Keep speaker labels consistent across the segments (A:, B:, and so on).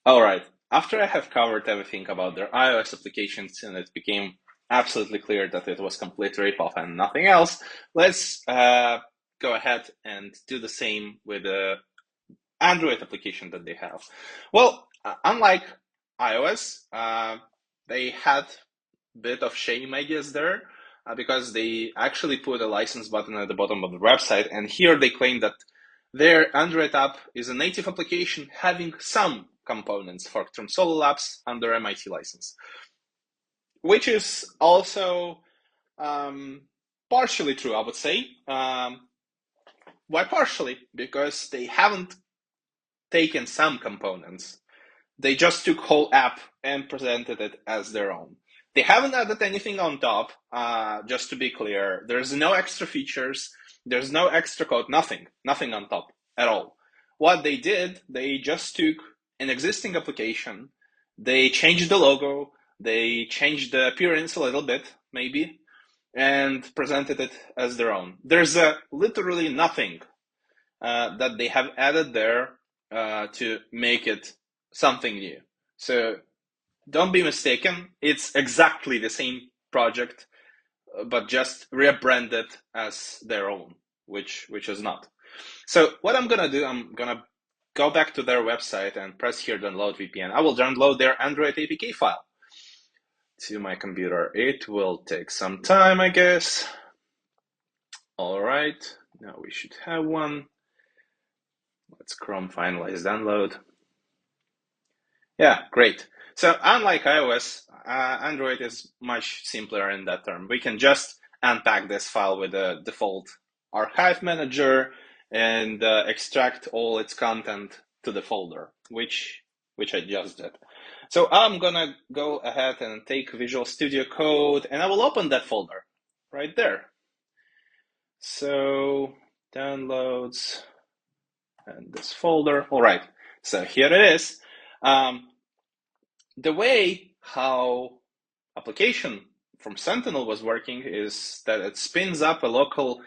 A: All right. After I have covered everything about their iOS applications and it became absolutely clear that it was complete ripoff and nothing else, let's go ahead and do the same with the Android application that they have. Well, unlike iOS, they had a bit of shame, I guess, there because they actually put a license button at the bottom of the website, and here they claim that their Android app is a native application having some components forked from Solo Labs under MIT license, which is also um, partially true, I would say. Why partially? Because they haven't taken some components. They just took whole app and presented it as their own. They haven't added anything on top, just to be clear. There's no extra features, there's no extra code, nothing on top at all. What they did, they just took an existing application, they changed the logo, they changed the appearance a little bit, maybe, and presented it as their own. There's literally nothing that they have added there to make it something new. So don't be mistaken, it's exactly the same project, but just rebranded as their own, which is not. So what I'm gonna do, I'm gonna go back to their website and press here download VPN. I will download their Android APK file to my computer. It will take some time, I guess. All right, now we should have one. Let's Chrome finalize download. Yeah, great. So unlike iOS, Android is much simpler in that term. We can just unpack this file with a default archive manager and extract all its content to the folder, which I just did. So I'm gonna go ahead and take Visual Studio Code and I will open that folder right there. So downloads and this folder. All right, so here it is. The way how application from Sentinel was working is that it spins up a local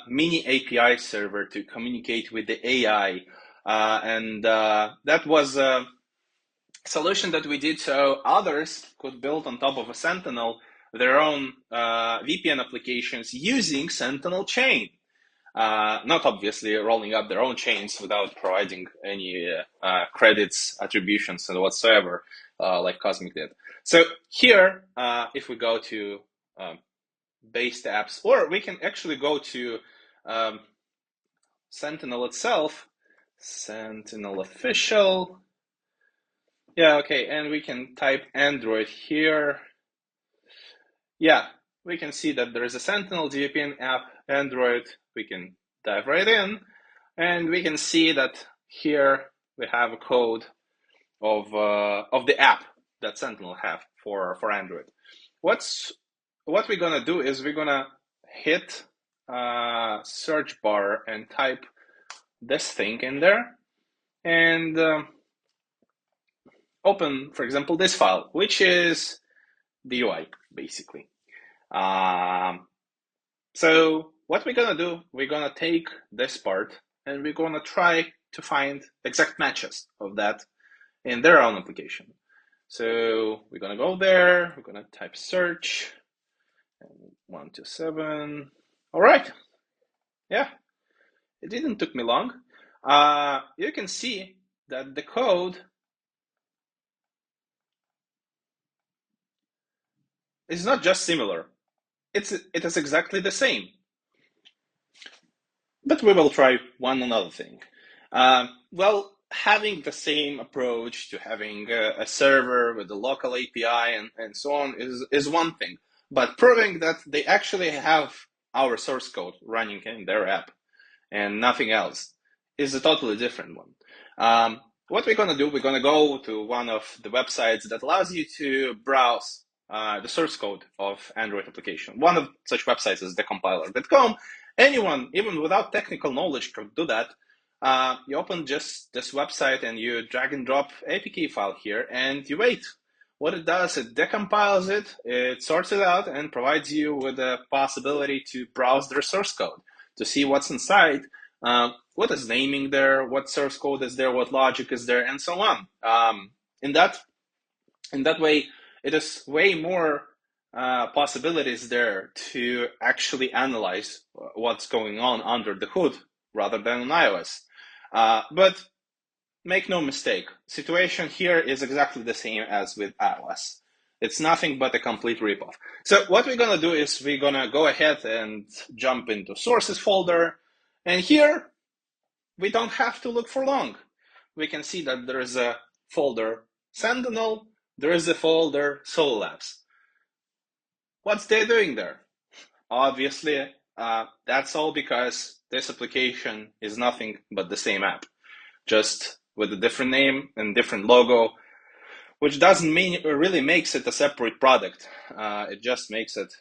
A: mini API server to communicate with the AI. And that was a solution that we did so others could build on top of a Sentinel their own VPN applications using Sentinel chain. Not obviously rolling up their own chains without providing any credits, attributions, and whatsoever, like Cosmic did. So here, if we go to based apps, or we can actually go to Sentinel itself, Sentinel official. Yeah, okay, and we can type Android here. Yeah, we can see that there is a Sentinel dVPN app, Android. We can dive right in, and we can see that here we have a code of the app that Sentinel have for Android. What we're gonna do is we're gonna hit search bar and type this thing in there, and open, for example, this file, which is the UI, basically. So what we're gonna do, we're gonna take this part and we're gonna try to find exact matches of that in their own application. So we're gonna go there, we're gonna type search, 127. All right, yeah, it didn't took me long. You can see that the code is not just similar, it is exactly the same. But we will try one another thing. Well, having the same approach to having a server with a local API and so on is one thing. But proving that they actually have our source code running in their app and nothing else is a totally different one. What we're going to do, we're going to go to one of the websites that allows you to browse the source code of Android application. One of such websites is thecompiler.com. Anyone, even without technical knowledge, could do that. You open just this website and you drag and drop APK file here and you wait. What it does, it decompiles it, it sorts it out and provides you with the possibility to browse their source code to see what's inside. what is naming there, what source code is there, what logic is there, and so on. In that way, it is way more possibilities there to actually analyze what's going on under the hood rather than on iOS. But make no mistake, situation here is exactly the same as with iOS. It's nothing but a complete ripoff. So what we're gonna do is we're gonna go ahead and jump into sources folder, and here we don't have to look for long. We can see that there is a folder Sentinel, there is a folder Norse Labs. What's they doing there? Obviously, that's all because this application is nothing but the same app, just with a different name and different logo, which doesn't mean it really makes it a separate product. It just makes it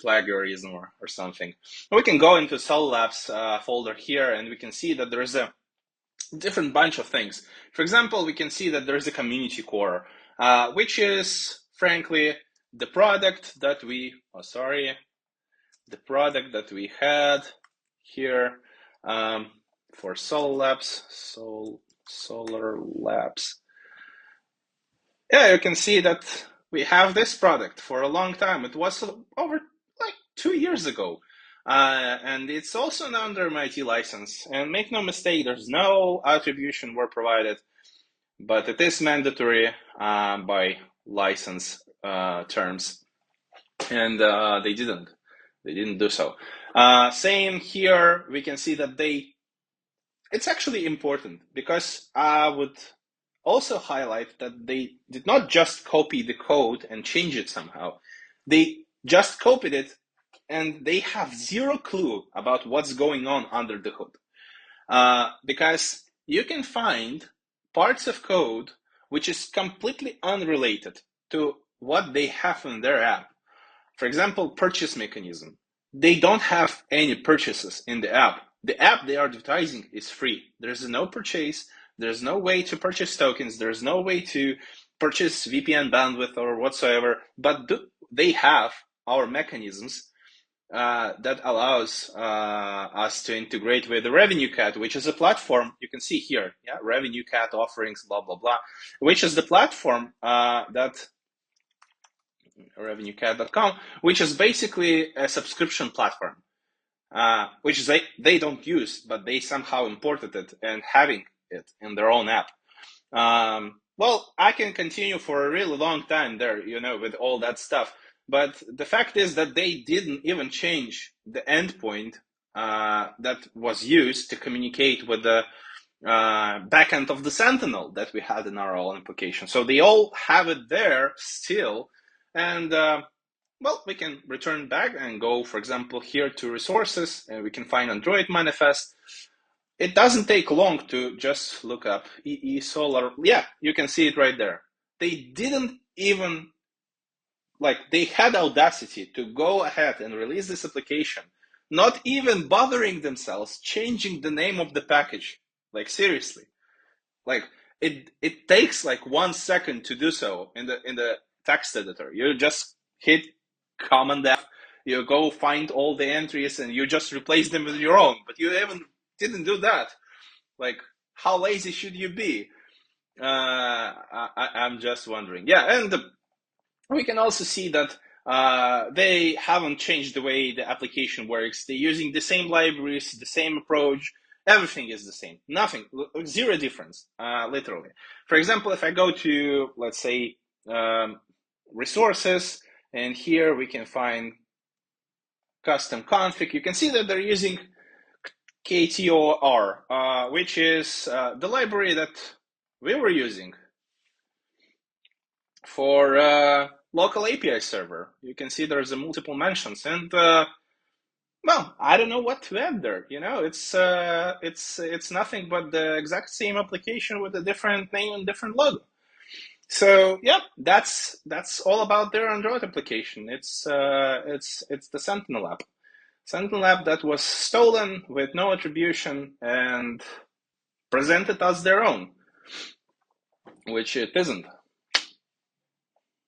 A: plagiarism or something. We can go into Norse Labs folder here, and we can see that there is a different bunch of things. For example, we can see that there is a community core, which is frankly the product that we, the product that we had here for Solar Labs. Yeah, you can see that we have this product for a long time. It was over like 2 years ago. And it's also under MIT license. And make no mistake, there's no attribution were provided, but it is mandatory by license terms. And they didn't do so. Same here, we can see that it's actually important, because I would also highlight that they did not just copy the code and change it somehow. They just copied it, and they have zero clue about what's going on under the hood. Because you can find parts of code which is completely unrelated to what they have in their app. For example, purchase mechanism. They don't have any purchases in the app. The app they are advertising is free. There's no purchase. There's no way to purchase tokens. There's no way to purchase VPN bandwidth or whatsoever. But they have our mechanisms that allows us to integrate with the RevenueCat, which is a platform you can see here. Yeah, RevenueCat offerings, blah blah blah, which is the platform that RevenueCat.com, which is basically a subscription platform, which they don't use, but they somehow imported it and having it in their own app. Well, I can continue for a really long time there, with all that stuff. But the fact is that they didn't even change the endpoint that was used to communicate with the backend of the Sentinel that we had in our own application. So they all have it there still. And well, we can return back and go, for example, here to resources, and we can find Android manifest. It doesn't take long to just look up EE Solar. Yeah, you can see it right there. They didn't even, they had audacity to go ahead and release this application, not even bothering themselves changing the name of the package. Seriously. It takes 1 second to do so in the text editor. You just hit Command F, you go find all the entries, and you just replace them with your own. But you didn't do that. How lazy should you be? I'm just wondering. Yeah, and we can also see that they haven't changed the way the application works. They're using the same libraries, the same approach. Everything is the same. Nothing, zero difference, literally. For example, if I go to, let's say, resources, and here we can find custom config, you can see that they're using KTOR, which is the library that we were using for local API server. You can see there's a multiple mentions, and well, I don't know what to add there. It's nothing but the exact same application with a different name and different logo. So yeah, that's all about their Android application. It's the Sentinel app. Sentinel app that was stolen with no attribution and presented as their own, which it isn't.